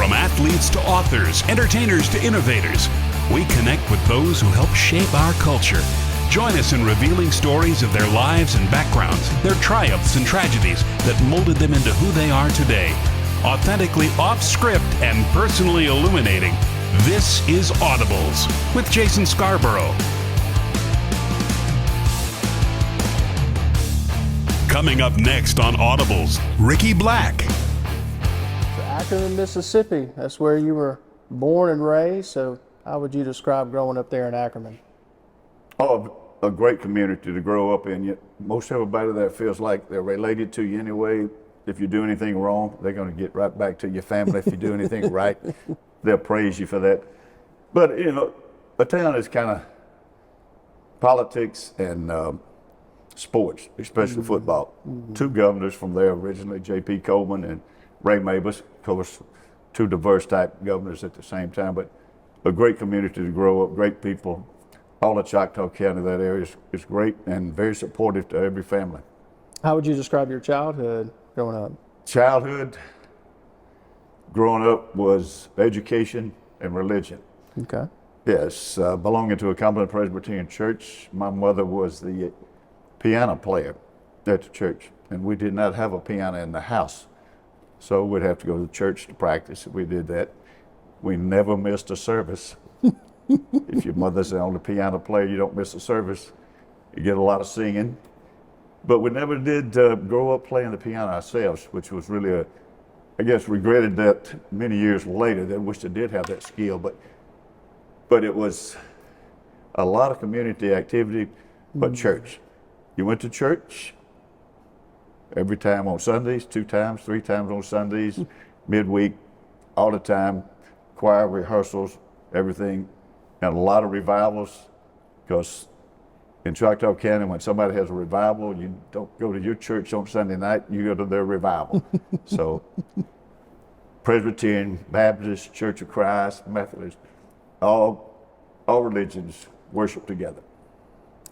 From athletes to authors, entertainers to innovators, we connect with those who help shape our culture. Join us in revealing stories of their lives and backgrounds, their triumphs and tragedies that molded them into who they are today. Authentically off script and personally illuminating, this is Audibles with Jason Scarborough. Coming up next on Audibles, Ricky Black. Ackerman, Mississippi, that's where you were born and raised, so how would you describe growing up there in Ackerman? Oh, a great community to grow up in. Most everybody there feels like they're related to you anyway. If you do anything wrong, they're going to get right back to your family. If you do anything right, they'll praise you for that. But, you know, a town is kind of politics and sports, especially football. Two governors from there originally, J.P. Coleman and Ray Mabus, of course, two diverse type governors at the same time, but a great community to grow up, great people. All of Choctaw County, that area is great and very supportive to every family. How would you describe your childhood growing up? Childhood, growing up was education and religion. Okay. Yes, belonging to a Competent Presbyterian church. My mother was the piano player at the church, and we did not have a piano in the house. So we'd have to go to church to practice. We did that. We never missed a service. If your mother's the only piano player, you don't miss a service. You get a lot of singing. But we never did grow up playing the piano ourselves, which was really I guess regretted that many years later. That I wished I did have that skill. But it was a lot of community activity, but church. You went to church every time on Sundays, 2 times, 3 times on Sundays, midweek, all the time, choir rehearsals, everything, and a lot of revivals, because in Choctaw County, when somebody has a revival, you don't go to your church on Sunday night, you go to their revival. So Presbyterian, Baptist, Church of Christ, Methodist, all religions worship together.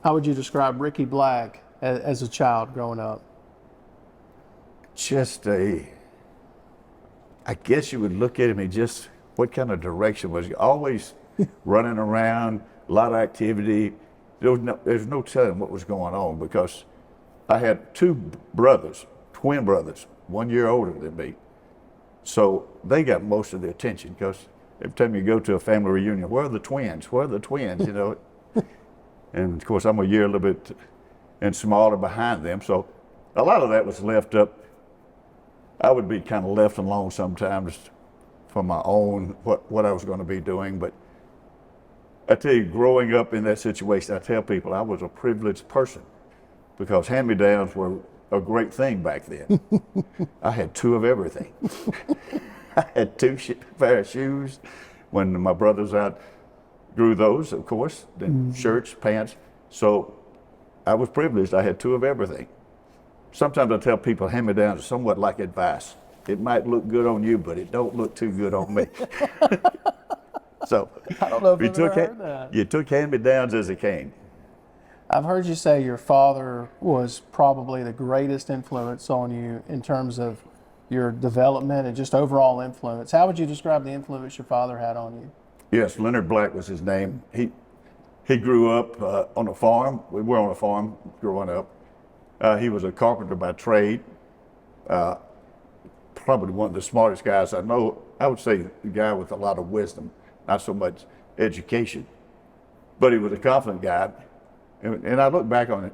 How would you describe Ricky Black as a child growing up? I guess you would look at him and just, what kind of direction was he? Always running around, a lot of activity. There's no telling what was going on, because I had 2 brothers, twin brothers, 1 year older than me. So they got most of the attention, because every time you go to a family reunion, where are the twins? Where are the twins, you know? And of course, I'm a year a little bit and smaller behind them. So a lot of that was left up. I would be kind of left alone sometimes for my own, what I was going to be doing. But I tell you, growing up in that situation, I tell people I was a privileged person, because hand-me-downs were a great thing back then. I had 2 of everything. I had 2 pair of shoes when my brothers outgrew those, of course, then shirts, pants. So I was privileged. I had 2 of everything. Sometimes I tell people hand-me-downs are somewhat like advice. It might look good on you, but it don't look too good on me. So I don't know if I've ever heard that. You took hand-me-downs as it came. I've heard you say your father was probably the greatest influence on you in terms of your development and just overall influence. How would you describe the influence your father had on you? Yes, Leonard Black was his name. He grew up on a farm. We were on a farm growing up. He was a carpenter by trade. Probably one of the smartest guys I know. I would say the guy with a lot of wisdom, not so much education. But he was a confident guy. And I look back on it,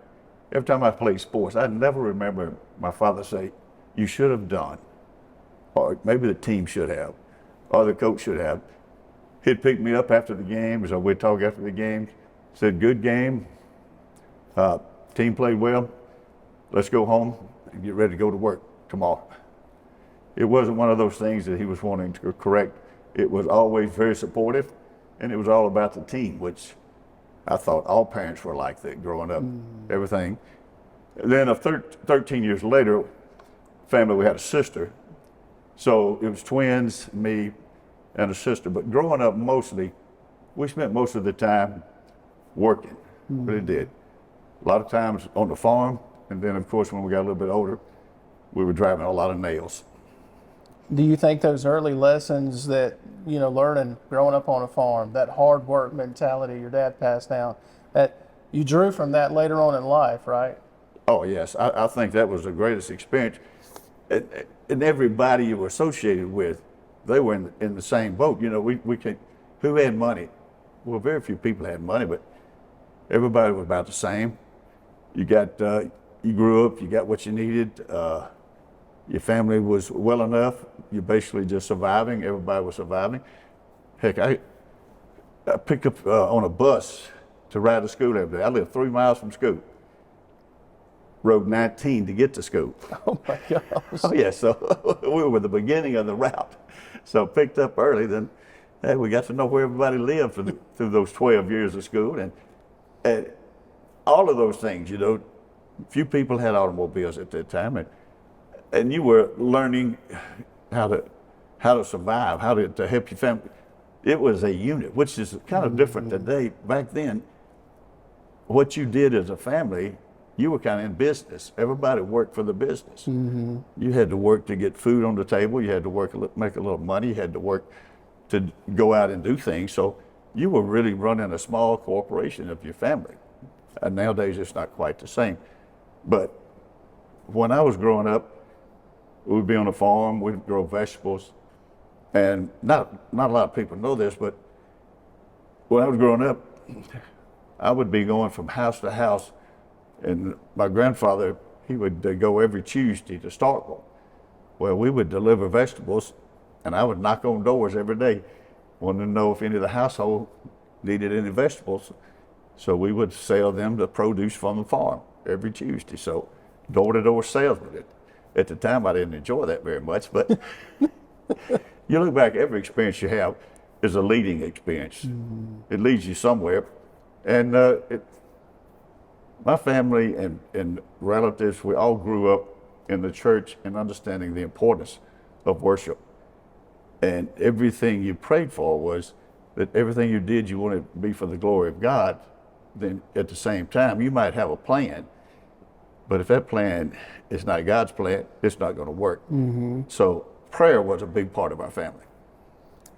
every time I played sports, I never remember my father say, "You should have done," or maybe the team should have, or the coach should have. He'd pick me up after the game, so we'd talk after the game, said, "Good game, team played well, let's go home and get ready to go to work tomorrow." It wasn't one of those things that he was wanting to correct. It was always very supportive, and it was all about the team, which I thought all parents were like that growing up, everything. Then 13 years later, family, we had a sister. So it was twins, me, and a sister. But growing up mostly, we spent most of the time working, really did. A lot of times on the farm, and then of course when we got a little bit older, we were driving a lot of nails. Do you think those early lessons that, learning, growing up on a farm, that hard work mentality your dad passed down, that you drew from that later on in life, right? Oh, yes. I think that was the greatest experience. And everybody you were associated with, they were in the same boat. We can, who had money? Well, very few people had money, but everybody was about the same. You grew up, you got what you needed. Your family was well enough. You're basically just surviving. Everybody was surviving. Heck, I picked up on a bus to ride to school every day. I lived 3 miles from school. Rode 19 to get to school. Oh my gosh. Oh yeah, so we were at the beginning of the route. So picked up early, then hey, we got to know where everybody lived through those 12 years of school. And all of those things, few people had automobiles at that time. And you were learning how to survive, how to help your family. It was a unit, which is kind of different today. Back then, what you did as a family, you were kind of in business. Everybody worked for the business. Mm-hmm. You had to work to get food on the table. You had to work, make a little money. You had to work to go out and do things. So you were really running a small corporation of your family. And nowadays, it's not quite the same. But when I was growing up, we'd be on a farm, we'd grow vegetables. And not a lot of people know this, but when I was growing up, I would be going from house to house. And my grandfather, he would go every Tuesday to Starkville, where we would deliver vegetables, and I would knock on doors every day, wanting to know if any of the household needed any vegetables. So we would sell them the produce from the farm every Tuesday. So door-to-door salesman. At the time, I didn't enjoy that very much, but you look back, every experience you have is a leading experience. Mm-hmm. It leads you somewhere. And my family and relatives, we all grew up in the church and understanding the importance of worship. And everything you prayed for was that everything you did, you wanted to be for the glory of God. Then at the same time, you might have a plan, but if that plan is not God's plan, it's not going to work. Mm-hmm. So prayer was a big part of our family.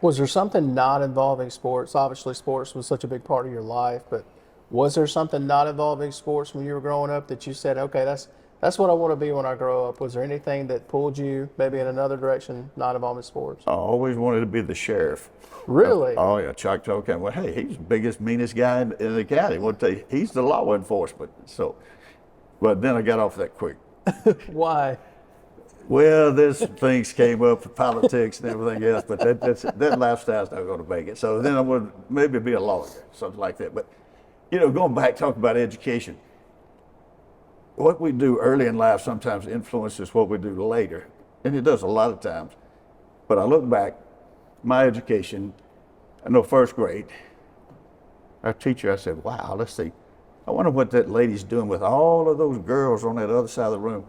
Was there something not involving sports? Obviously, sports was such a big part of your life, but was there something not involving sports when you were growing up that you said, okay, that's what I want to be when I grow up? Was there anything that pulled you maybe in another direction, not involving sports? I always wanted to be the sheriff. Really? Oh yeah, Choctaw County. Well, hey, he's the biggest, meanest guy in the county. We'll tell you, he's the law enforcement. So, but then I got off that quick. Why? Well, there's some things came up for politics and everything else, but that lifestyle's not going to make it. So then I would maybe be a lawyer, something like that. But going back, talking about education, what we do early in life sometimes influences what we do later, and it does a lot of times. But I look back, my education, I know first grade, our teacher, I said, wow, let's see, I wonder what that lady's doing with all of those girls on that other side of the room.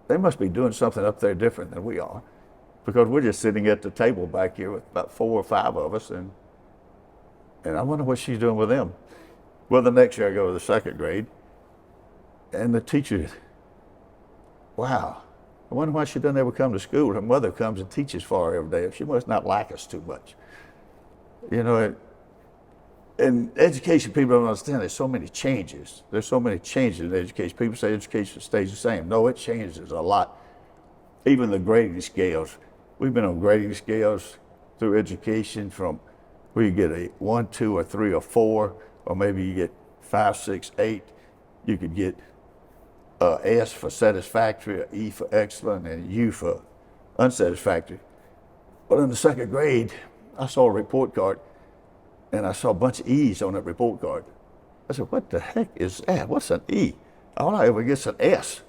They must be doing something up there different than we are, because we're just sitting at the table back here with about 4 or 5 of us, and I wonder what she's doing with them. Well, the next year I go to the second grade, and the teacher, wow, I wonder why she doesn't ever come to school. Her mother comes and teaches for her every day. She must not like us too much. In education, people don't understand there's so many changes. There's so many changes in education. People say education stays the same. No, it changes a lot. Even the grading scales. We've been on grading scales through education from where you get a 1, 2, or 3, or 4, or maybe you get 5, 6, 8. You could get S for satisfactory, or E for excellent, and U for unsatisfactory. But in the second grade, I saw a report card, and I saw a bunch of E's on that report card. I said, what the heck is that? What's an E? All I ever get's an S.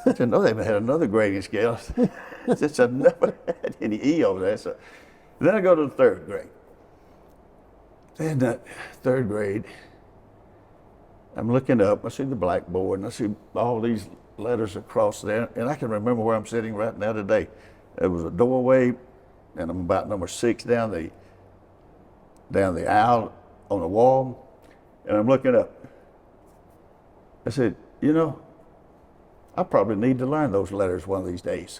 I didn't know they had another grading scale. Since I never had any E over there. So then I go to the third grade. In that third grade, I'm looking up, I see the blackboard, and I see all these letters across there, and I can remember where I'm sitting right now today. There was a doorway, and I'm about number 6 down the aisle on the wall, and I'm looking up. I said, I probably need to learn those letters one of these days.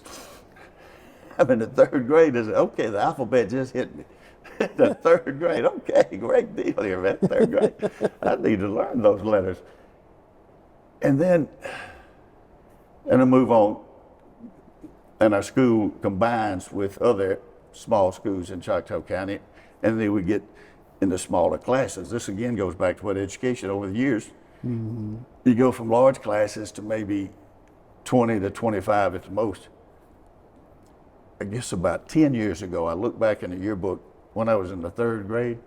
I'm in the 3rd grade. I said, okay, the alphabet just hit me. The 3rd grade, okay, great deal here, man. 3rd grade. I need to learn those letters. And then, I move on, and our school combines with other small schools in Choctaw County, and then we get into smaller classes. This again goes back to what education over the years. Mm-hmm. You go from large classes to maybe 20 to 25 at the most. I guess about 10 years ago, I looked back in the yearbook when I was in the 3rd grade,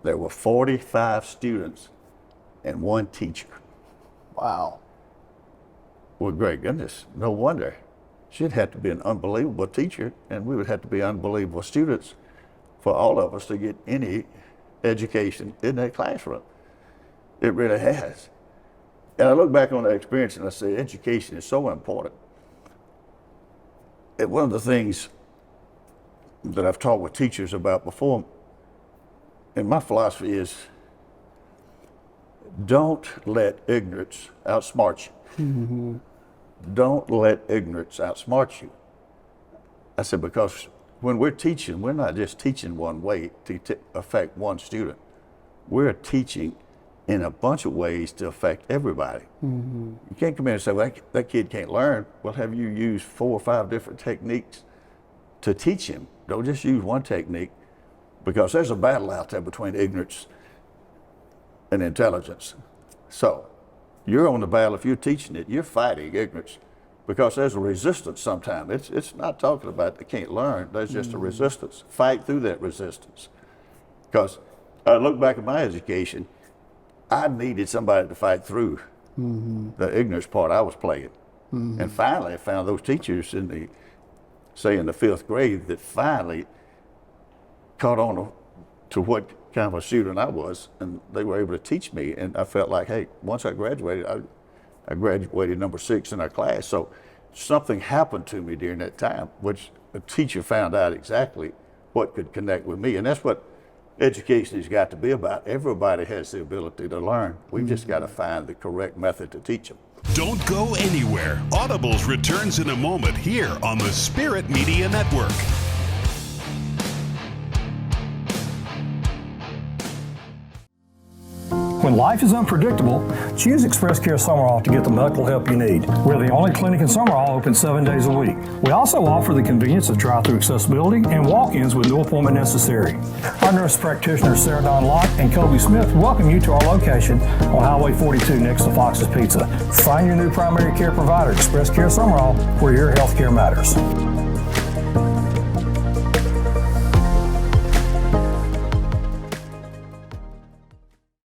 there were 45 students and 1 teacher. Wow. Well, great goodness, no wonder. She'd have to be an unbelievable teacher, and we would have to be unbelievable students for all of us to get any education in that classroom. It really has. And I look back on that experience and I say, education is so important. And one of the things that I've talked with teachers about before, and my philosophy is, don't let ignorance outsmart you. Mm-hmm. Don't let ignorance outsmart you. I said, because when we're teaching, we're not just teaching one way to affect one student. We're teaching in a bunch of ways to affect everybody. Mm-hmm. You can't come in and say, well, that kid can't learn. Well, have you used 4 or 5 different techniques to teach him? Don't just use one technique, because there's a battle out there between ignorance and intelligence. So you're on the battle. If you're teaching it, you're fighting ignorance, because there's a resistance sometimes. It's not talking about they can't learn. There's just a resistance. Fight through that resistance. Because I look back at my education, I needed somebody to fight through the ignorance part I was playing. Mm-hmm. And finally I found those teachers in the 5th grade that finally caught on to what kind of a student I was, and they were able to teach me. And I felt like, hey, once I graduated, I graduated number 6 in our class. So something happened to me during that time, which a teacher found out exactly what could connect with me. And that's what education has got to be about. Everybody has the ability to learn. We've just got to find the correct method to teach them. Don't go anywhere. Audibles returns in a moment here on the Spirit Media Network. When life is unpredictable, choose Express Care Summerall to get the medical help you need. We're the only clinic in Summerall open 7 days a week. We also offer the convenience of drive-through accessibility and walk-ins with no appointment necessary. Our nurse practitioners Sarah Dawn Locke and Kobe Smith welcome you to our location on Highway 42 next to Fox's Pizza. Find your new primary care provider, Express Care Summerall, where your health care matters.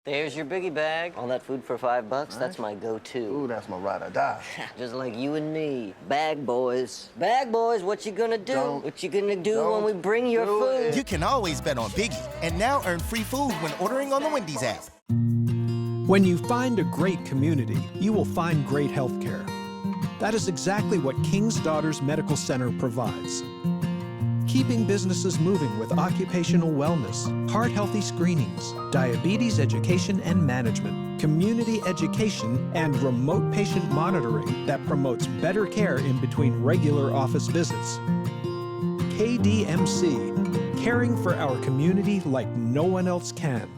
There's your biggie bag. All that food for $5, right. That's my go-to. Ooh, that's my ride or die. Just like you and me. Bag boys. Bag boys, what you gonna do? What you gonna do when we bring your food? You can always bet on Biggie and now earn free food when ordering on the Wendy's app. When you find a great community, you will find great health care. That is exactly what King's Daughters Medical Center provides. Keeping businesses moving with occupational wellness, heart-healthy screenings, diabetes education and management, community education, and remote patient monitoring that promotes better care in between regular office visits. KDMC, caring for our community like no one else can.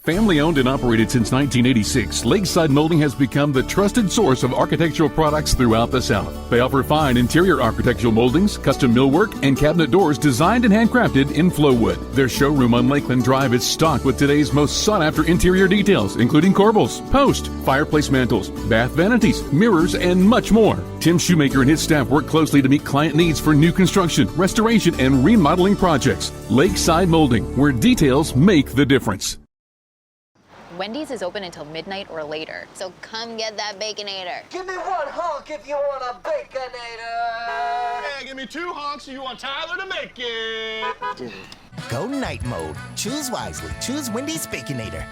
Family owned and operated since 1986, Lakeside Molding has become the trusted source of architectural products throughout the South. They offer fine interior architectural moldings, custom millwork, and cabinet doors designed and handcrafted in Flowwood. Their showroom on Lakeland Drive is stocked with today's most sought-after interior details, including corbels, post, fireplace mantles, bath vanities, mirrors, and much more. Tim Shoemaker and his staff work closely to meet client needs for new construction, restoration, and remodeling projects. Lakeside Molding, where details make the difference. Wendy's is open until midnight or later, so come get that Baconator. Give me 1 honk if you want a Baconator. Yeah, give me 2 honks if you want Tyler to make it. Go night mode. Choose wisely. Choose Wendy's Baconator.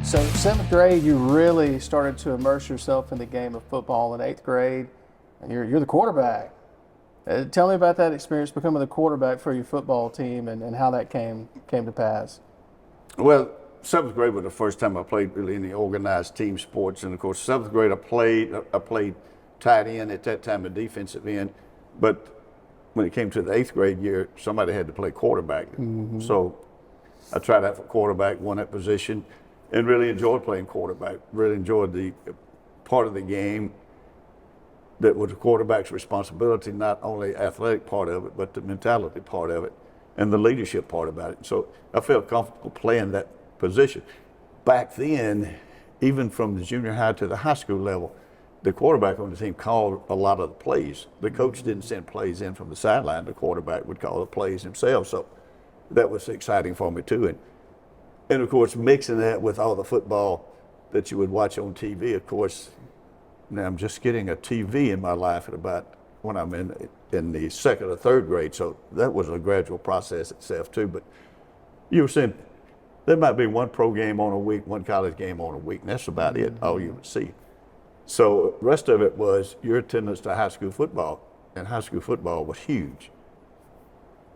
So 7th grade, you really started to immerse yourself in the game of football. In 8th grade, and you're the quarterback. Tell me about that experience becoming the quarterback for your football team and how that came to pass. Well, seventh grade was the first time I played really any organized team sports, and of course, seventh grade I played tight end at that time, a defensive end, but when it came to the eighth grade year, somebody had to play quarterback. So I tried out for quarterback, won that position, and really enjoyed playing quarterback. Really enjoyed the part of the game that was the quarterback's responsibility, not only athletic part of it, but the mentality part of it and the leadership part about it. So I felt comfortable playing that position. Back then, even from the junior high to the high school level, the quarterback on the team called a lot of the plays. The coach didn't send plays in from the sideline. The quarterback would call the plays himself. So that was exciting for me too. And of course, mixing that with all the football that you would watch on TV, of course, now I'm just getting a TV in my life at about when I'm in the second or third grade. So that was a gradual process itself too. But you were saying there might be one pro game on a week, one college game on a week, and that's about it, all you would see. So the rest of it was your attendance to high school football, and high school football was huge.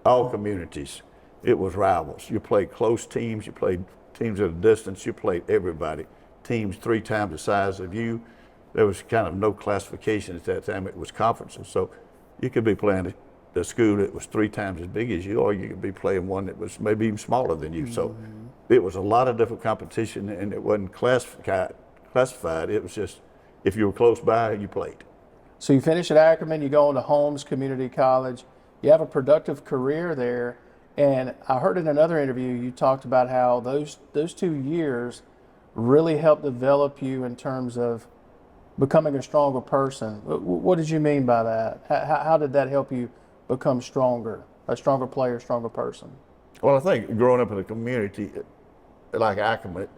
All communities, it was rivals. You played close teams, you played teams at a distance, you played everybody. Teams 3 times the size of you. There was kind of no classification at that time, it was conferences. So you could be playing the school that was 3 times as big as you, or you could be playing one that was maybe even smaller than you. So it was a lot of different competition, and it wasn't classified. It was just, if you were close by, you played. So you finish at Ackerman, you go on to Holmes Community College, you have a productive career there, and I heard in another interview you talked about how those 2 years really helped develop you in terms of becoming a stronger person. What did you mean by that? How did that help you become stronger, a stronger player, stronger person? Well, I think growing up in a community like Ackerman,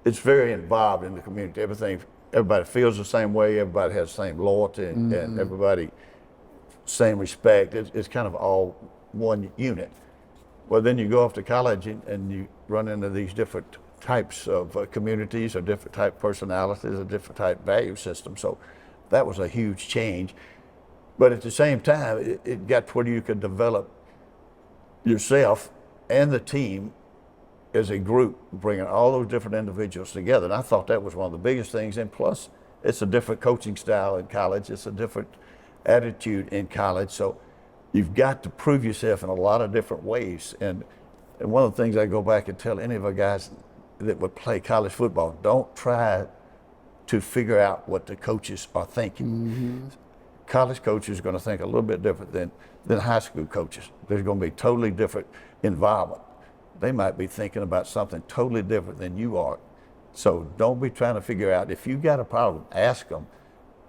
it's very involved in the community. Everybody feels the same way, everybody has the same loyalty, and everybody same respect. It's kind of all one unit. Well, then you go off to college and you run into these different types of communities, or different type personalities, or different type value systems. So that was a huge change. But at the same time, it got to where you could develop yourself and the team as a group, bringing all those different individuals together. And I thought that was one of the biggest things. And plus, it's a different coaching style in college. It's a different attitude in college. So you've got to prove yourself in a lot of different ways. And one of the things I go back and tell any of our guys that would play college football, don't try to figure out what the coaches are thinking. College coaches are going to think a little bit different than high school coaches. There's going to be totally different involvement. They might be thinking about something totally different than you are. So don't be trying to figure out, if you got a problem, ask them.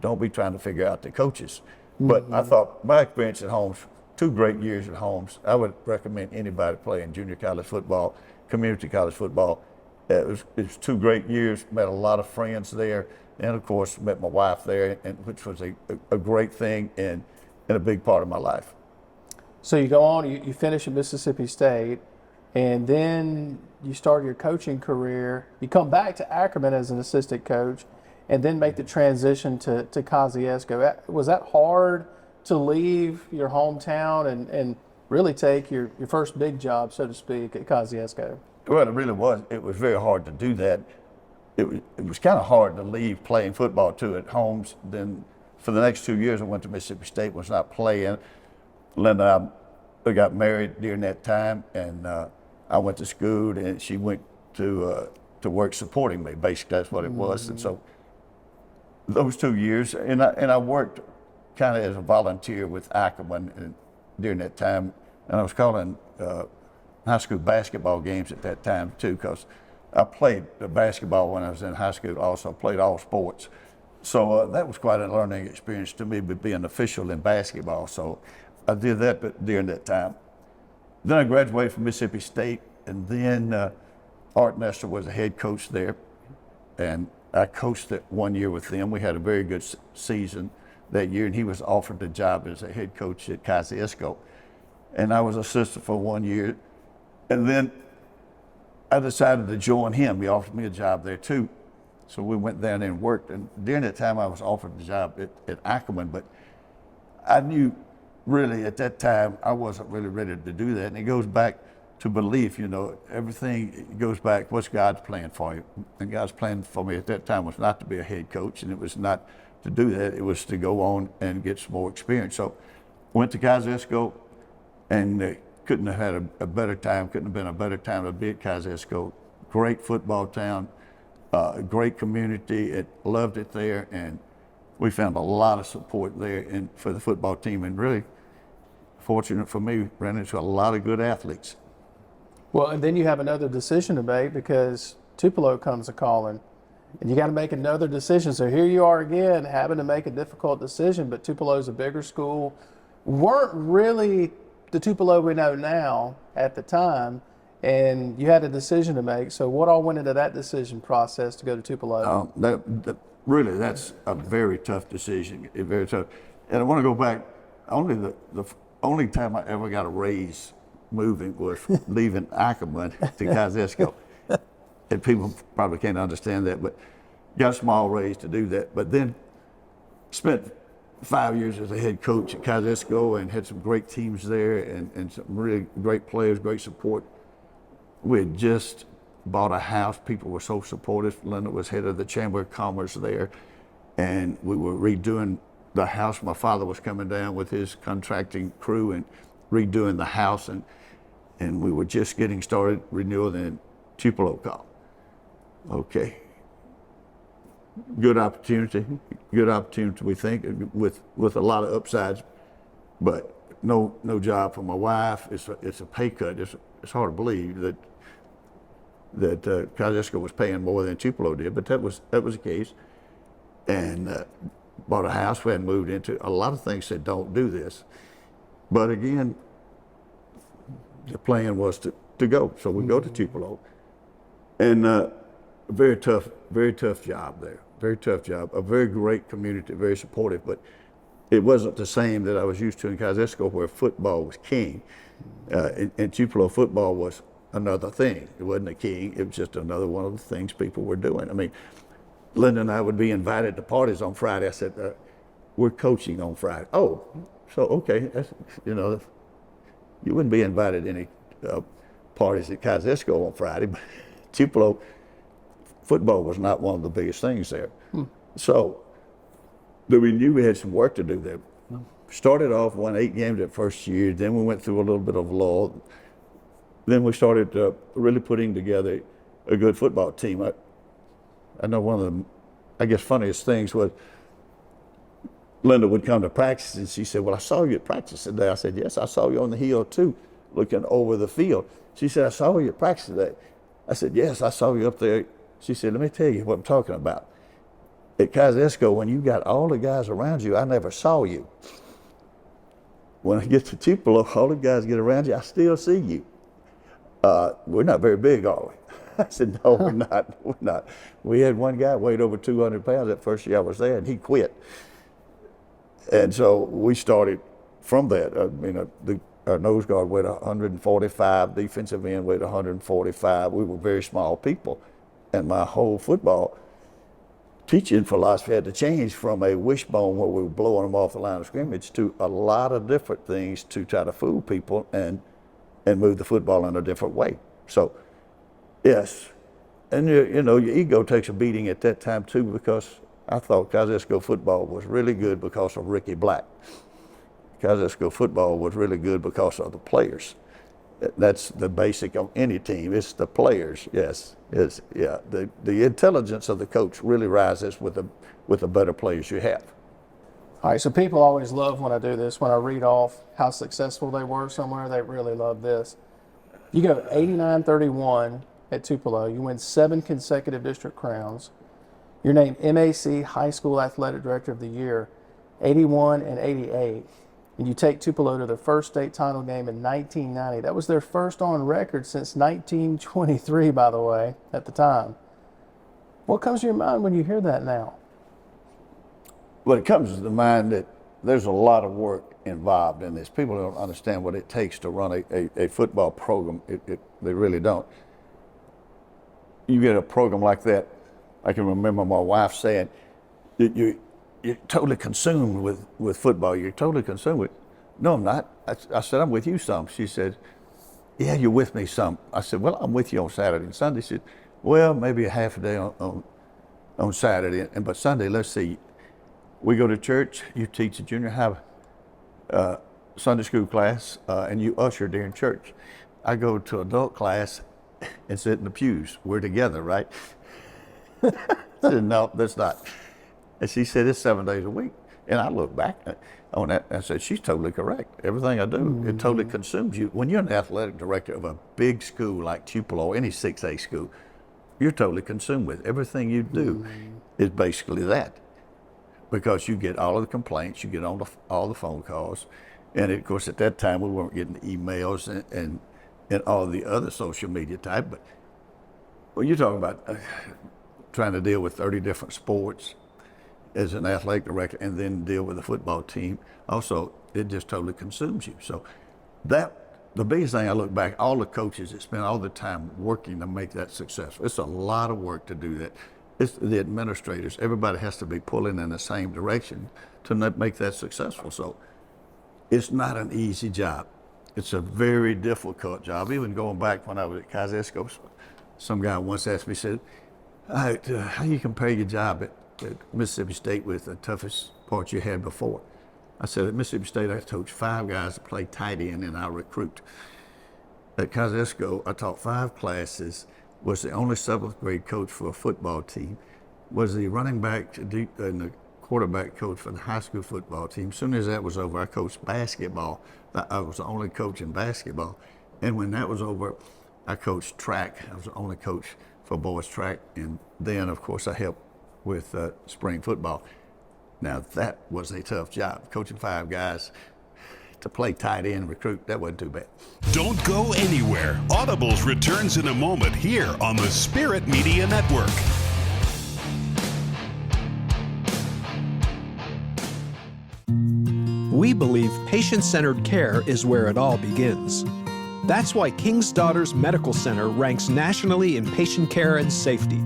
Don't be trying to figure out the coaches. But I thought my experience at Holmes, 2 great years at Holmes, I would recommend anybody playing junior college football, community college football. It was 2 great years, met a lot of friends there, and of course met my wife there, which was a great thing and a big part of my life. So you go on, you finish at Mississippi State, and then you start your coaching career. You come back to Ackerman as an assistant coach, and then make the transition to Kosciuszko. Was that hard to leave your hometown and really take your first big job, so to speak, at Kosciuszko? Well, it really was. It was very hard to do that. It was kind of hard to leave playing football too at Holmes. Then for the next 2 years, I went to Mississippi State, was not playing. Linda and I got married during that time, and I went to school, and she went to work supporting me. Basically, that's what it was. And so those 2 years, and I worked kind of as a volunteer with Ackerman during that time, and I was calling high school basketball games at that time too, because I played basketball when I was in high school. Also played all sports, so that was quite a learning experience to me, being an official in basketball. So I did that during that time. Then I graduated from Mississippi State, and then Art Nestor was a head coach there, and I coached it 1 year with them. We had a very good season that year, and he was offered the job as a head coach at Kosciuszko, and I was assistant for 1 year. And then I decided to join him. He offered me a job there too. So we went down there and worked. And during that time, I was offered the job at Ackerman, but I knew really at that time I wasn't really ready to do that. And it goes back to belief, you know, everything goes back, what's God's plan for you? And God's plan for me at that time was not to be a head coach, and it was not to do that. It was to go on and get some more experience. So went to Kosciuszko, and couldn't have had a better time, couldn't have been a better time to be at Kosciuszko. Great football town, great community, loved it there, and we found a lot of support there for the football team, and really fortunate for me, ran into a lot of good athletes. Well, and then you have another decision to make because Tupelo comes a calling, and you got to make another decision. So here you are again, having to make a difficult decision, but Tupelo's a bigger school. Weren't really the Tupelo we know now at the time, and you had a decision to make. So what all went into that decision process to go to Tupelo? Really, that's a very tough decision, very tough. And I want to go back, the only time I ever got a raise moving was leaving Ackerman to Kosciuszko. And people probably can't understand that, but got a small raise to do that. But then spent 5 years as a head coach at Kosciuszko and had some great teams there and some really great players, great support. We had just bought a house. People were so supportive. Linda was head of the Chamber of Commerce there, and we were redoing the house. My father was coming down with his contracting crew and redoing the house, and we were just getting started renewing, and Tupelo called. Okay. Good opportunity, we think, with a lot of upsides, but no job for my wife. It's a pay cut. It's hard to believe that Kosciuszko was paying more than Tupelo did, but that was the case. And bought a house we hadn't moved into. A lot of things said don't do this, but again, the plan was to go. So we go to Tupelo, and very tough job there. Very tough job. A very great community, very supportive, but it wasn't the same that I was used to in Kosciuszko, where football was king. In Tupelo, football was another thing. It wasn't a king. It was just another one of the things people were doing. I mean, Linda and I would be invited to parties on Friday. I said, we're coaching on Friday. Oh, so okay. That's, you wouldn't be invited to any parties at Kosciuszko on Friday, but Tupelo, football was not one of the biggest things there. So we knew we had some work to do there. Started off, won 8 games that first year. Then we went through a little bit of lull. Then we started really putting together a good football team. I know one of the, I guess, funniest things was Linda would come to practice and she said, well, I saw you at practice today. I said, yes, I saw you on the hill too, looking over the field. She said, I saw you at practice today. I said, yes, I saw you up there. She said, let me tell you what I'm talking about. At Kosciuszko, when you got all the guys around you, I never saw you. When I get to Tupelo, all the guys get around you, I still see you. We're not very big, are we? I said, no, we're not. We're not. We had one guy weighed over 200 pounds that first year I was there, and he quit. And so we started from that. Our nose guard weighed 145, defensive end weighed 145. We were very small people. And my whole football teaching philosophy had to change from a wishbone where we were blowing them off the line of scrimmage to a lot of different things to try to fool people and move the football in a different way. So, yes. And your ego takes a beating at that time too, because I thought Kosciuszko football was really good because of Ricky Black. Kosciuszko football was really good because of the players. That's the basic of any team. It's the players. Yes, the intelligence of the coach really rises with the better players you have. All right, so people always love when I do this, when I read off how successful they were somewhere. They really love this. You go 89-31 at Tupelo. You win 7 consecutive district crowns. You're named MAC High School Athletic Director of the Year, 81 and 88. And you take Tupelo to their first state title game in 1990. That was their first on record since 1923, by the way, at the time. What comes to your mind when you hear that now? Well, it comes to the mind that there's a lot of work involved in this. People don't understand what it takes to run a football program. They really don't. You get a program like that, I can remember my wife saying, you're totally consumed with football. You're totally consumed with. No, I'm not. I said, I'm with you some. She said, yeah, you're with me some. I said, well, I'm with you on Saturday and Sunday. She said, well, maybe a half a day on Saturday, but Sunday, let's see. We go to church. You teach a junior high Sunday school class, and you usher during church. I go to adult class and sit in the pews. We're together, right? I said, no, that's not. And she said, it's 7 days a week. And I look back on that and I said, she's totally correct. Everything I do, it totally consumes you. When you're an athletic director of a big school like Tupelo or any 6A school, you're totally consumed with. Everything you do is basically that. Because you get all of the complaints, you get all the phone calls. And of course, at that time, we weren't getting emails and all the other social media type. But when you're talking about trying to deal with 30 different sports as an athletic director and then deal with a football team, also, it just totally consumes you. So the biggest thing I look back, all the coaches that spend all the time working to make that successful. It's a lot of work to do that. It's the administrators. Everybody has to be pulling in the same direction to make that successful. So it's not an easy job. It's a very difficult job. Even going back when I was at Kosciuszko, some guy once asked me, said, how do you compare your job at Mississippi State with the toughest part you had before? I said, at Mississippi State, I coached 5 guys to play tight end in our recruit. At Kosciuszko, I taught 5 classes, was the only 7th grade coach for a football team, was the running back and the quarterback coach for the high school football team. As soon as that was over, I coached basketball. I was the only coach in basketball. And when that was over, I coached track. I was the only coach for boys track. And then, of course, I helped with spring football. Now, that was a tough job. Coaching 5 guys to play tight end recruit, that wasn't too bad. Don't go anywhere. Audibles returns in a moment here on the Spirit Media Network. We believe patient-centered care is where it all begins. That's why King's Daughters Medical Center ranks nationally in patient care and safety.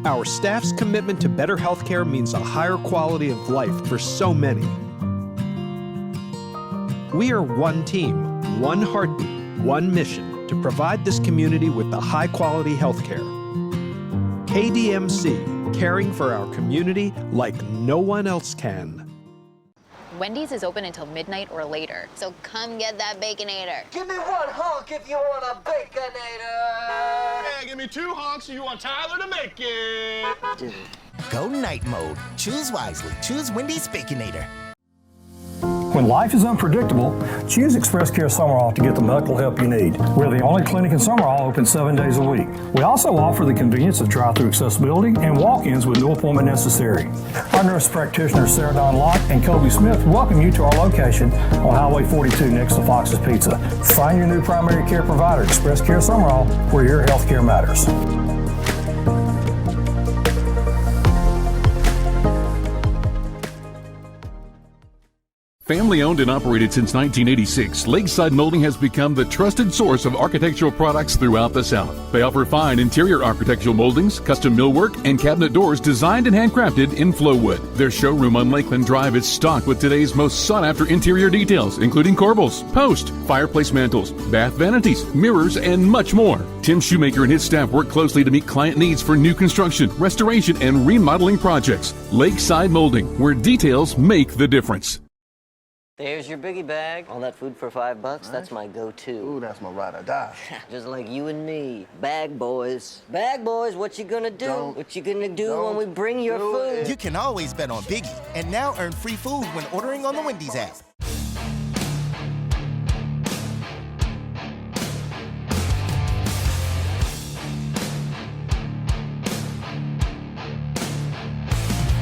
Our staff's commitment to better healthcare means a higher quality of life for so many. We are one team, one heartbeat, one mission to provide this community with the high-quality healthcare. KDMC, caring for our community like no one else can. Wendy's is open until midnight or later, so come get that Baconator. Give me 1 honk if you want a Baconator. Yeah, give me 2 honks if you want Tyler to make it. Go night mode. Choose wisely. Choose Wendy's Baconator. When life is unpredictable, choose Express Care Summerall to get the medical help you need. We're the only clinic in Summerall open 7 days a week. We also offer the convenience of drive-through accessibility and walk-ins with no appointment necessary. Our nurse practitioners Sarah Dawn Locke and Kobe Smith welcome you to our location on Highway 42 next to Fox's Pizza. Find your new primary care provider, Express Care Summerall, where your health care matters. Family owned and operated since 1986, Lakeside Molding has become the trusted source of architectural products throughout the South. They offer fine interior architectural moldings, custom millwork, and cabinet doors designed and handcrafted in Flowwood. Their showroom on Lakeland Drive is stocked with today's most sought-after interior details, including corbels, post, fireplace mantles, bath vanities, mirrors, and much more. Tim Shoemaker and his staff work closely to meet client needs for new construction, restoration, and remodeling projects. Lakeside Molding, where details make the difference. There's your biggie bag. All that food for $5, that's my go-to. Ooh, that's my ride or die. Just like you and me. Bag boys. Bag boys, what you gonna do? What you gonna do when we bring your food? You can always bet on Biggie and now earn free food when ordering on the Wendy's app.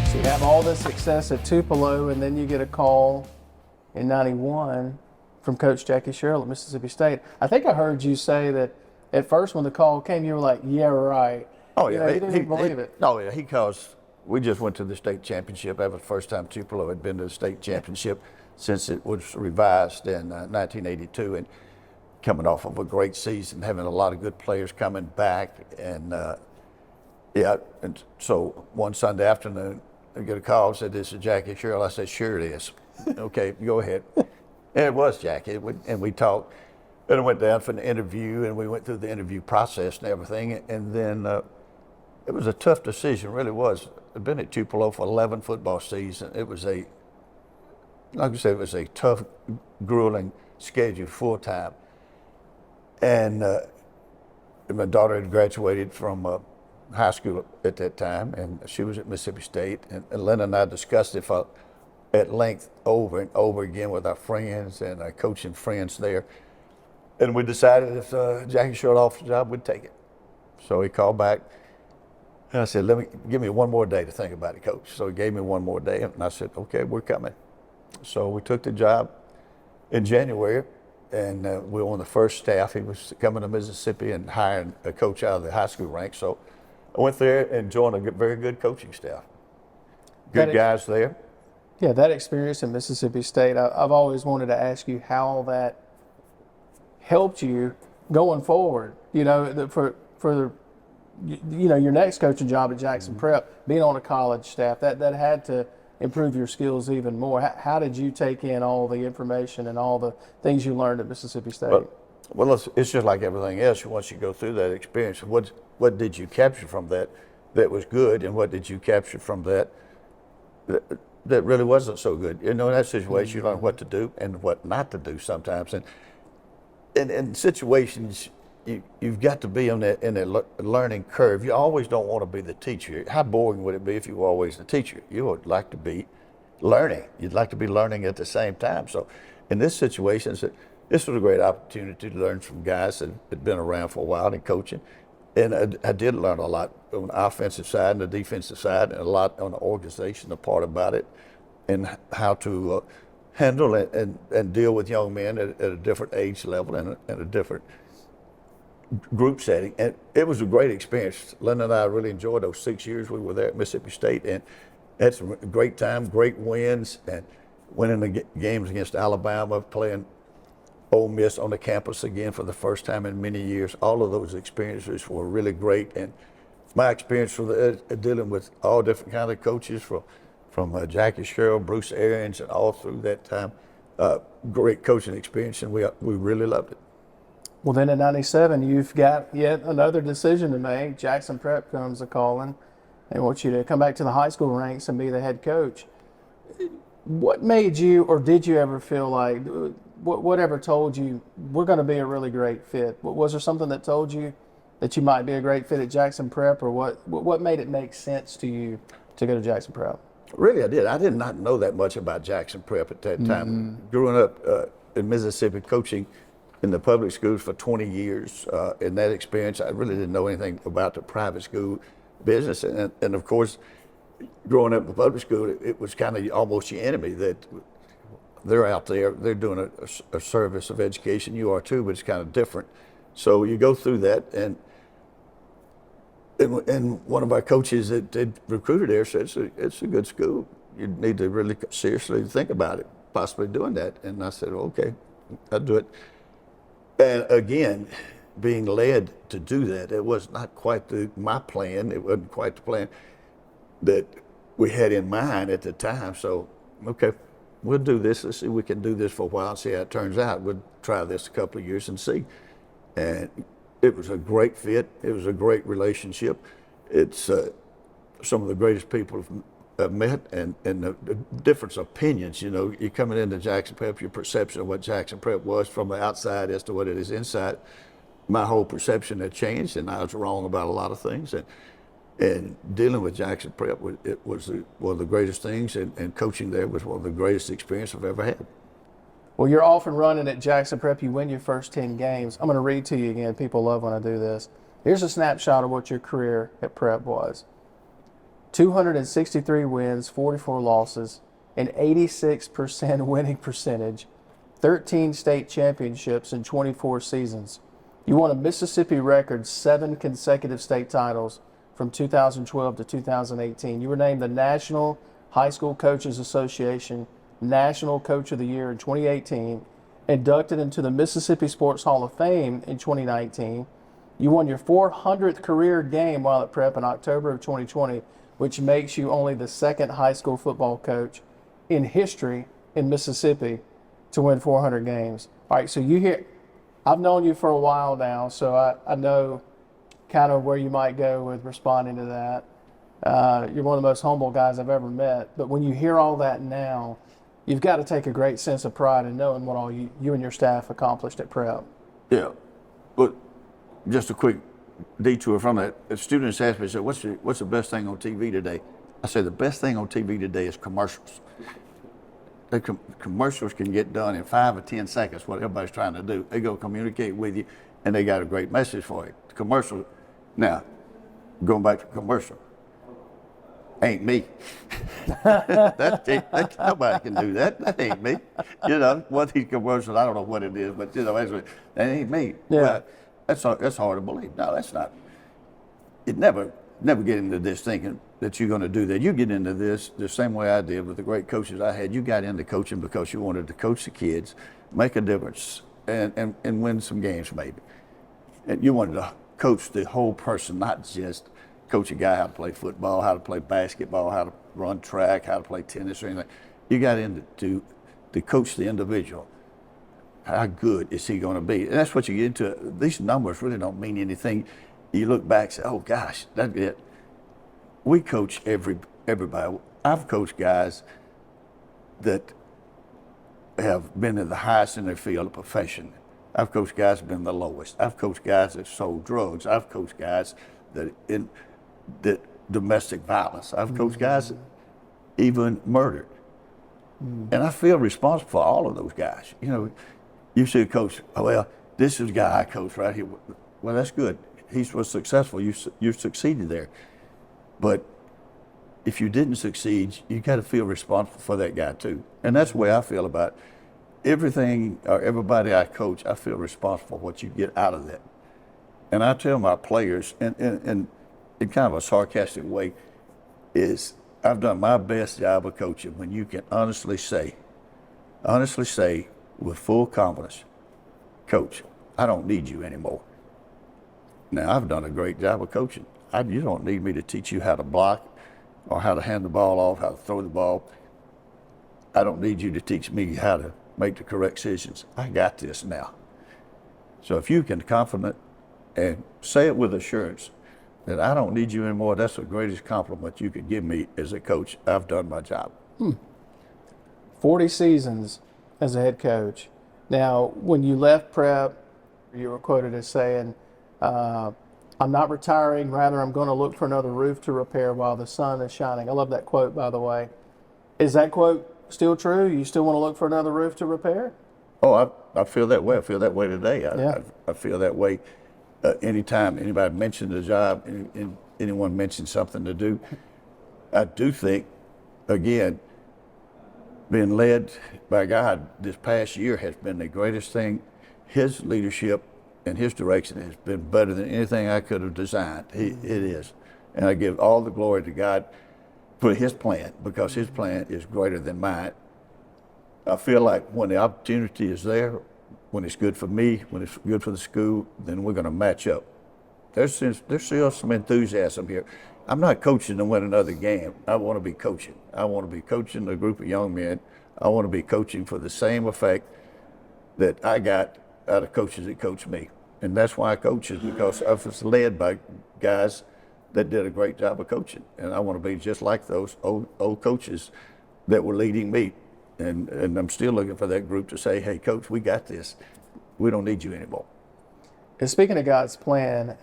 So you have all this success at Tupelo, and then you get a call in '91 from Coach Jackie Sherrill at Mississippi State. I think I heard you say that at first when the call came, you were like, yeah, right. Oh, yeah. You didn't even believe it. Oh, yeah. Because we just went to the state championship. That was the first time Tupelo had been to the state championship since it was revised in 1982. And coming off of a great season, having a lot of good players coming back. And, and so one Sunday afternoon, I get a call and said, "This is Jackie Sherrill." I said, "Sure it is." "Okay, go ahead." And it was Jackie, and we talked. And I went down for an interview, and we went through the interview process and everything. And then it was a tough decision, really was. I'd been at Tupelo for 11 football seasons. It was like I said, it was a tough, grueling schedule, full time. And my daughter had graduated from high school at that time, and she was at Mississippi State. And Linda and I discussed it at length over and over again with our friends and our coaching friends there. And we decided if Jackie Sherrill offered the job, we'd take it. So he called back, and I said, give me one more day to think about it, Coach. So he gave me one more day, and I said, okay, we're coming. So we took the job in January, and we were on the first staff. He was coming to Mississippi and hiring a coach out of the high school ranks. So I went there and joined a very good coaching staff. Good guys there. Yeah, that experience in Mississippi State, I've always wanted to ask you how that helped you going forward. You know, for your next coaching job at Jackson Prep, being on a college staff, that had to improve your skills even more. How did you take in all the information and all the things you learned at Mississippi State? Well, it's just like everything else. Once you go through that experience, what did you capture from that was good, and what did you capture from that really wasn't so good? You know, in that situation, you learn what to do and what not to do sometimes. And in situations, you've got to be in that learning curve. You always don't want to be the teacher. How boring would it be if you were always the teacher? You would like to be learning. You'd like to be learning at the same time. So in this situation, this was a great opportunity to learn from guys that had been around for a while and coaching. And I did learn a lot on the offensive side and the defensive side, and a lot on the organization, the part about it, and how to handle it and deal with young men at a different age level and a different group setting. And it was a great experience. Linda and I really enjoyed those 6 years we were there at Mississippi State, and had some great time, great wins, and winning the games against Alabama, playing Ole Miss on the campus again for the first time in many years. All of those experiences were really great. And my experience dealing with all different kinds of coaches, from Jackie Sherrill, Bruce Arians, and all through that time, great coaching experience, and we really loved it. Well, then in '97, you've got yet another decision to make. Jackson Prep comes a calling. They want you to come back to the high school ranks and be the head coach. What made you, or did you ever feel like, whatever told you we're going to be a really great fit? Was there something that told you that you might be a great fit at Jackson Prep, or what made it make sense to you to go to Jackson Prep? Really, I did. I did not know that much about Jackson Prep at that time. Growing up in Mississippi, coaching in the public schools for 20 years, in that experience, I really didn't know anything about the private school business. And of course, growing up in the public school, it was kind of almost your enemy. That they're out there, they're doing a service of education. You are too, but it's kind of different. So you go through that, and one of our coaches that recruited there said, it's a good school. You need to really seriously think about it, possibly doing that. And I said, well, okay, I'll do it. And again, being led to do that, it was not quite my plan. It wasn't quite the plan that we had in mind at the time. So, okay, we'll do this. Let's see if we can do this for a while and see how it turns out. We'll try this a couple of years and see. And it was a great fit. It was a great relationship. It's some of the greatest people I've met, and the different opinions. You know, you're coming into Jackson Prep, your perception of what Jackson Prep was from the outside as to what it is inside. My whole perception had changed, and I was wrong about a lot of things. And dealing with Jackson Prep, it was one of the greatest things, and coaching there was one of the greatest experiences I've ever had. Well, you're off and running at Jackson Prep. You win your first 10 games. I'm going to read to you again. People love when I do this. Here's a snapshot of what your career at Prep was. 263 wins, 44 losses, an 86% winning percentage, 13 state championships in 24 seasons. You won a Mississippi record 7 consecutive state titles from 2012 to 2018. You were named the National High School Coaches Association National Coach of the Year in 2018, inducted into the Mississippi Sports Hall of Fame in 2019. You won your 400th career game while at Prep in October of 2020. which makes you only the second high school football coach in history in Mississippi to win 400 games. All right, so I've known you for a while now, so I know kind of where you might go with responding to that. You're one of the most humble guys I've ever met, but when you hear all that now, you've got to take a great sense of pride in knowing what all you and your staff accomplished at Prep. Yeah, but just a quick detour from that. If students ask me, say, what's the best thing on TV today? I say the best thing on TV today is commercials. The commercials can get done in 5 or 10 seconds, what everybody's trying to do. They go communicate with you, and they got a great message for you. The commercial, now, going back to commercial, ain't me. Nobody can do that. That ain't me. You know, one of these commercials, I don't know what it is, but you know, that ain't me. Yeah. Well, that's hard to believe. No, that's not. It never get into this thinking that you're going to do that. You get into this the same way I did with the great coaches I had. You got into coaching because you wanted to coach the kids, make a difference, and win some games maybe. And you wanted to coach the whole person, not just coach a guy how to play football, how to play basketball, how to run track, how to play tennis or anything. You got into to coach the individual. How good is he going to be? And that's what you get into. These numbers really don't mean anything. You look back and say, oh gosh, that's it. We coach everybody. I've coached guys that have been in the highest in their field of profession. I've coached guys that have been the lowest. I've coached guys that sold drugs. I've coached guys that domestic violence. I've coached guys that even murdered. And I feel responsible for all of those guys. You know, you see a coach, oh, well, this is a guy I coach right here. Well, that's good. He was successful. You succeeded there. But if you didn't succeed, you got to feel responsible for that guy too. And that's the way I feel about everything or everybody I coach. I feel responsible for what you get out of that. And I tell my players, and in kind of a sarcastic way, is I've done my best job of coaching when you can honestly say with full confidence, Coach, I don't need you anymore. Now, I've done a great job of coaching. You don't need me to teach you how to block or how to hand the ball off, how to throw the ball. I don't need you to teach me how to make the correct decisions. I got this now. So if you can confident and say it with assurance that I don't need you anymore, that's the greatest compliment you could give me as a coach. I've done my job. 40 seasons as a head coach. Now, when you left Prep, you were quoted as saying, I'm not retiring, rather I'm going to look for another roof to repair while the sun is shining. I love that quote, by the way. Is that quote still true? You still want to look for another roof to repair? Oh, I feel that way. I feel that way today. Yeah. I feel that way anytime anybody mentions a job, anyone mentions something to do. I do think, again, being led by God this past year has been the greatest thing. His leadership and his direction has been better than anything I could have designed. It is. And I give all the glory to God for his plan, because his plan is greater than mine. I feel like when the opportunity is there, when it's good for me, when it's good for the school, then we're going to match up. There's still some enthusiasm here. I'm not coaching to win another game. I want to be coaching. I want to be coaching a group of young men. I want to be coaching for the same effect that I got out of coaches that coached me. And that's why I coach, is because I was led by guys that did a great job of coaching. And I want to be just like those old coaches that were leading me. And I'm still looking for that group to say, hey, Coach, we got this. We don't need you anymore. And speaking of God's plan,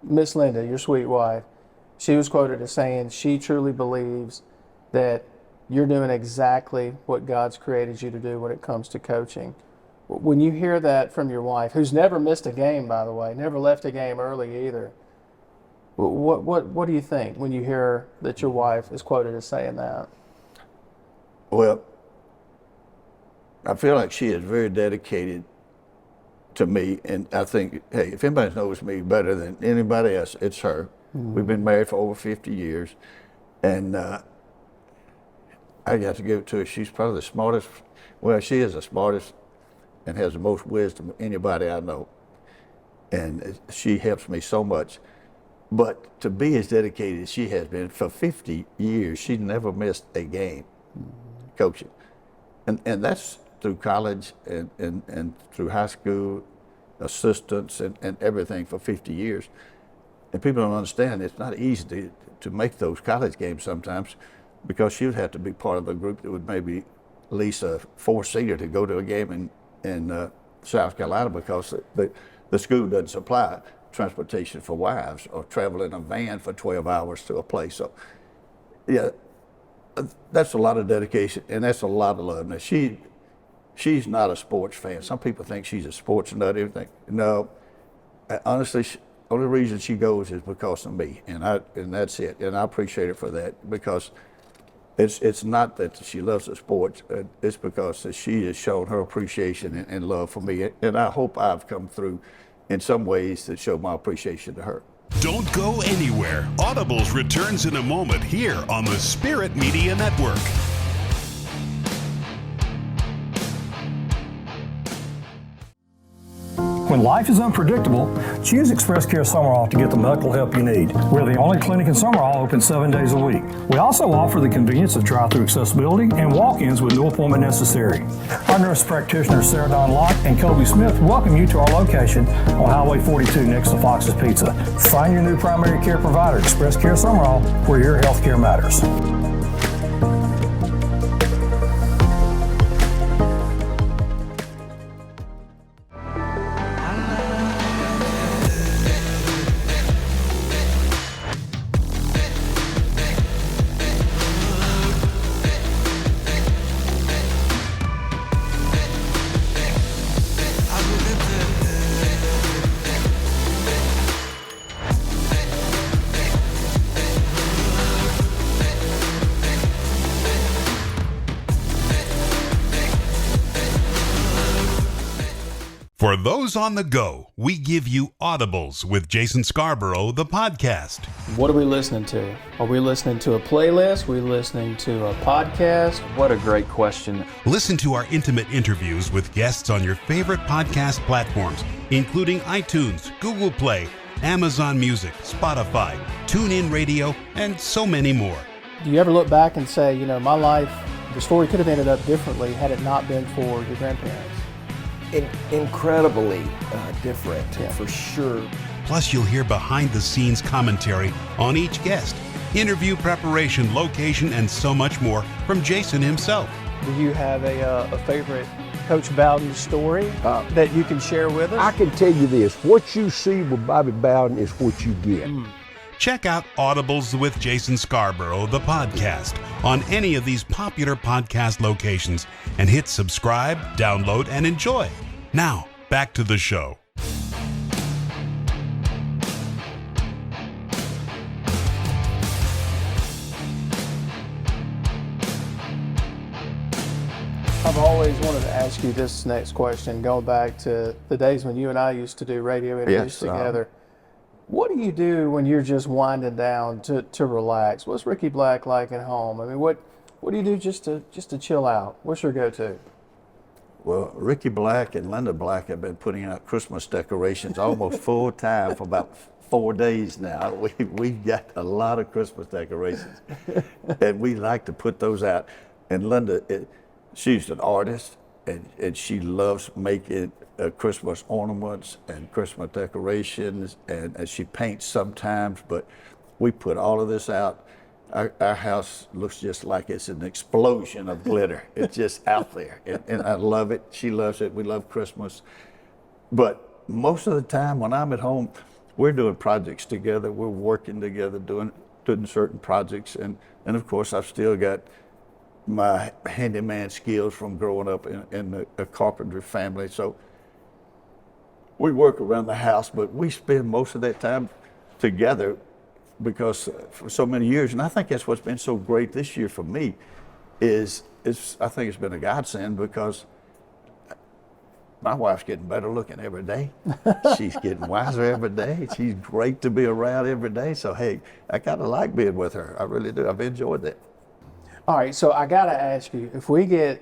Miss Linda, your sweet wife, she was quoted as saying she truly believes that you're doing exactly what God's created you to do when it comes to coaching. When you hear that from your wife, who's never missed a game, by the way, never left a game early either, what do you think when you hear that your wife is quoted as saying that? Well, I feel like she is very dedicated to me, and I think, hey, if anybody knows me better than anybody else, it's her. Mm-hmm. We've been married for over 50 years, and I got to give it to her. She's probably the smartest. Well, she is the smartest and has the most wisdom of anybody I know, and she helps me so much. But to be as dedicated as she has been for 50 years, she never missed a game coaching. And that's through college and through high school, assistants and everything for 50 years. And people don't understand it's not easy to make those college games sometimes, because she would have to be part of a group that would maybe lease a four-seater to go to a game in South Carolina, because the school doesn't supply transportation for wives, or travel in a van for 12 hours to a place. So, yeah, that's a lot of dedication, and that's a lot of love. Now, she's not a sports fan. Some people think she's a sports nut, everything. No, honestly, only reason she goes is because of me, and that's it. And I appreciate her for that, because it's not that she loves the sports. It's because she has shown her appreciation and love for me, and I hope I've come through in some ways to show my appreciation to her. Don't go anywhere. Audibles returns in a moment here on the Spirit Media Network. When life is unpredictable, choose Express Care Summerall to get the medical help you need. We're the only clinic in Summerall open 7 days a week. We also offer the convenience of drive-through accessibility and walk-ins with no appointment necessary. Our nurse practitioners Sarah Dawn Locke and Kobe Smith welcome you to our location on Highway 42 next to Fox's Pizza. Find your new primary care provider, Express Care Summerall, where your health care matters. For those on the go, we give you Audibles with Jason Scarborough, the podcast. What are we listening to? Are we listening to a playlist? Are we listening to a podcast? What a great question. Listen to our intimate interviews with guests on your favorite podcast platforms, including iTunes, Google Play, Amazon Music, Spotify, TuneIn Radio, and so many more. Do you ever look back and say, you know, my life, the story could have ended up differently had it not been for your grandparents? Incredibly different, for sure. Plus, you'll hear behind-the-scenes commentary on each guest, interview preparation, location, and so much more from Jason himself. Do you have a favorite Coach Bowden story that you can share with us? I can tell you this, what you see with Bobby Bowden is what you get. Check out Audibles with Jason Scarborough, the podcast, on any of these popular podcast locations, and hit subscribe, download, and enjoy. Now, back to the show. I've always wanted to ask you this next question, going back to the days when you and I used to do radio interviews together. What do you do when you're just winding down to relax? What's Ricky Black like at home? I mean, what do you do just to chill out? What's your go-to? Well, Ricky Black and Linda Black have been putting out Christmas decorations almost full time for about 4 days now. We've got a lot of Christmas decorations, and we like to put those out. And Linda, she's an artist, and she loves making Christmas ornaments and Christmas decorations, and she paints sometimes, but we put all of this out. Our house looks just like it's an explosion of glitter. It's just out there, and I love it. She loves it. We love Christmas. But most of the time when I'm at home, we're doing projects together. We're working together, doing certain projects, and of course I've still got my handyman skills from growing up in a carpentry family. So we work around the house, but we spend most of that time together because for so many years, and I think that's what's been so great this year for me, is I think it's been a godsend because my wife's getting better looking every day. She's getting wiser every day. She's great to be around every day. So, hey, I kind of like being with her. I really do. I've enjoyed that. All right, so I got to ask you, if we get,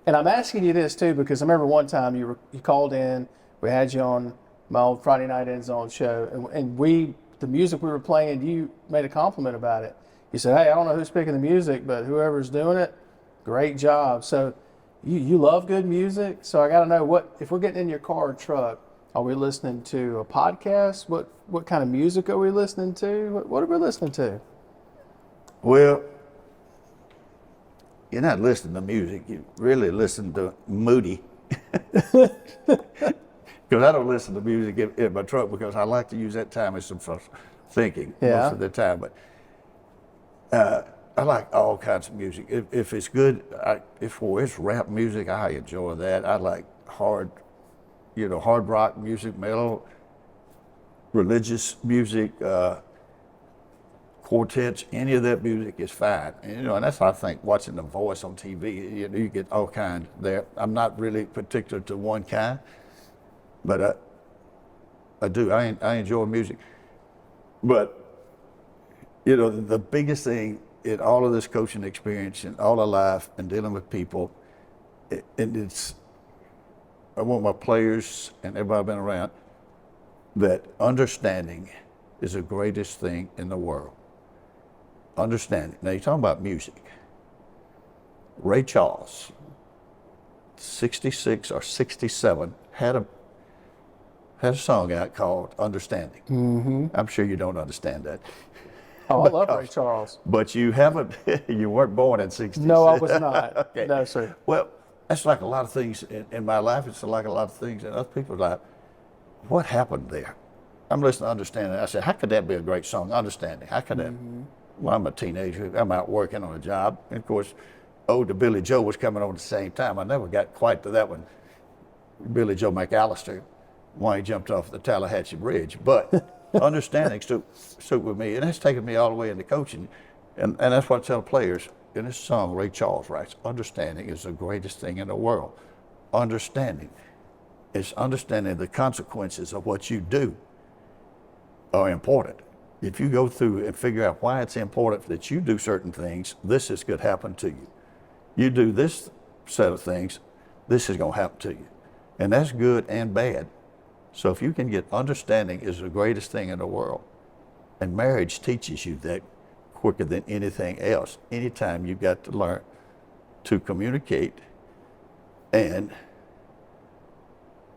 and I'm asking you this too, because I remember one time you called in, we had you on my old Friday Night End Zone show, and we the music we were playing, you made a compliment about it. You said, hey, I don't know who's picking the music, but whoever's doing it, great job. So you love good music. So I got to know, if we're getting in your car or truck, are we listening to a podcast? What kind of music are we listening to? What are we listening to? Well, you're not listening to music. You really listen to Moody. Because I don't listen to music in my truck because I like to use that time as some thinking most of the time. But I like all kinds of music. If it's good, if it's rap music, I enjoy that. I like hard rock music, mellow, religious music, quartets, any of that music is fine. And that's why I think watching The Voice on TV, you get all kinds there. I'm not really particular to one kind, but I do. I enjoy music. But the biggest thing in all of this coaching experience and all of life and dealing with people, I want my players and everybody I've been around, that understanding is the greatest thing in the world. Understanding. Now you're talking about music. Ray Charles, 66 or 67, had a song out called Understanding. Mm-hmm. I'm sure you don't understand that. Oh, I love Ray Charles. But you weren't born in 66. No, I was not. Okay. No, sir. Well, that's like a lot of things in my life. It's like a lot of things in other people's life. What happened there? I'm listening to Understanding. I said, how could that be a great song? Understanding. How could that? Well, I'm a teenager. I'm out working on a job. And of course, Ode to Billy Joe was coming on at the same time. I never got quite to that one. Billy Joe McAllister, when he jumped off the Tallahatchie Bridge. But Understanding stood with me. And that's taken me all the way into coaching. And that's what I tell players. In this song, Ray Charles writes, understanding is the greatest thing in the world. Understanding is understanding the consequences of what you do are important. If you go through and figure out why it's important that you do certain things, this is going to happen to you. You do this set of things, this is going to happen to you. And that's good and bad. So if you can get understanding is the greatest thing in the world, and marriage teaches you that quicker than anything else. Anytime you've got to learn to communicate, and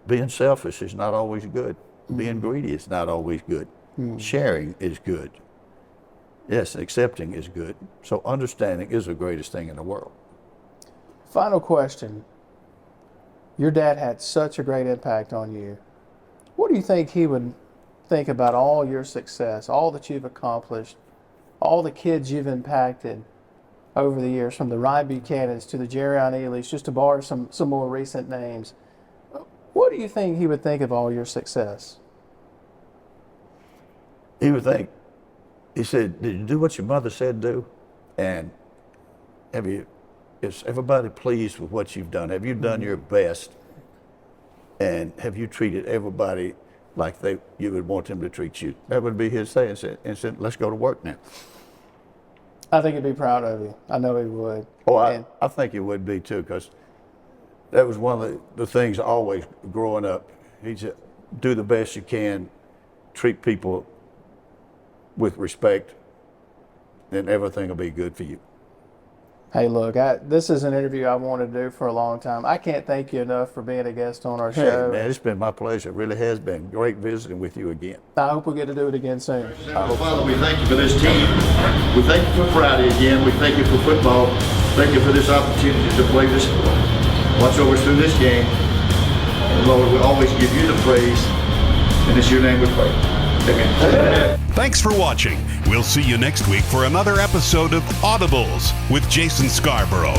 being selfish is not always good. Being greedy is not always good. Sharing is good. Yes, accepting is good. So understanding is the greatest thing in the world. Final question. Your dad had such a great impact on you. What do you think he would think about all your success, all that you've accomplished, all the kids you've impacted over the years, from the Ryan Buchanans to the Jerrion Ely's, just to borrow some more recent names? What do you think he would think of all your success? He would think, he said, did you do what your mother said do? And is everybody pleased with what you've done? Have you done your best? And have you treated everybody like you would want them to treat you? That would be his say, and said, let's go to work now. I think he'd be proud of you. I know he would. Oh, I think he would be too, because that was one of the things always growing up. He said, do the best you can, treat people with respect, and everything will be good for you. Hey, look, this is an interview I wanted to do for a long time. I can't thank you enough for being a guest on our show. Hey, man, it's been my pleasure. It really has been great visiting with you again. I hope we get to do it again soon. Father, we thank you for this team. We thank you for Friday again. We thank you for football. Thank you for this opportunity to play this sport. Watch over us through this game. And Lord, we always give you the praise. And it's your name we pray. Amen. Thanks for watching. We'll see you next week for another episode of Audibles with Jason Scarborough.